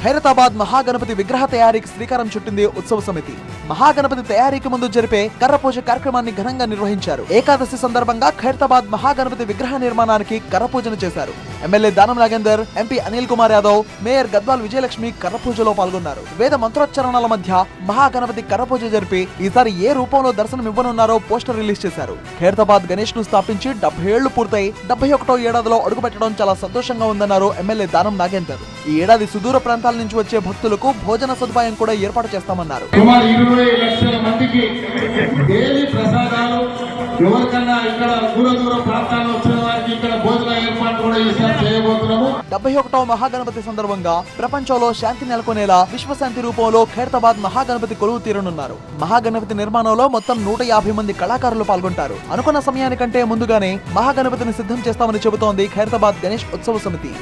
ఖైరతాబాద్ మహాగణపతి విగ్రహ తయారీకి శ్రీకారం చుట్టింది ఉత్సవ సమితి. మహాగణపతి తయారీకి ముందు జరిపే కర్రపూజ కార్యక్రమాన్ని ఘనంగా నిర్వహించారు. ఏకాదశి సందర్భంగా ఖైరతాబాద్ మహాగణపతి విగ్రహ నిర్మాణానికి కర్రపూజను చేశారు. MLA Danam Nagender, MP Anil Kumar Yadav, mayor Gadwal Vijayalakshmi కర్రపూజలో పాల్గొన్నారు. వేద మంత్రోచ్చరణల మధ్య మహాగణపతి కర్రపూజ జరిపి ఈసారి ఏ రూపంలో దర్శనం ఇవ్వనున్నారో పోస్టర్ రిలీజ్ చేశారు. ఖైరతాబాద్ గణేష్ ను స్థాపించి 70 ఏళ్లు పూర్తయి 71వ ఏడాదిలో అడుగుపెట్టడం చాలా సంతోషంగా ఉందన్నారు ఎమ్మెల్యే దానం నాగేందర్. ఈ ఏడాది సుదూర ప్రాంతాల నుంచి వచ్చే భక్తులకు భోజన సదుపాయం కూడా ఏర్పాటు చేస్తామన్నారు. సుమారు 20 లక్షల మందికి డైలీ ప్రసాదాలు, ఎవరికన్నా ఇక్కడ దూర ప్రాంతాల్లో వచ్చిన వారికి ఇక్కడ భోజన ఏర్పాటు కూడా ఈసారి చేయబోతున్నాము. 71వ మహాగణపతి సందర్భంగా ప్రపంచంలో శాంతి నెలకొనేలా విశ్వశాంతి రూపంలో ఖైరతాబాద్ మహాగణపతి కొలువు తీరనున్నారు. మహాగణపతి నిర్మాణంలో మొత్తం 150 మంది కళాకారులు పాల్గొంటారు. అనుకున్న సమయానికంటే ముందుగానే మహాగణపతిని సిద్ధం చేస్తామని చెబుతోంది ఖైరతాబాద్ గణేష్ ఉత్సవ సమితి.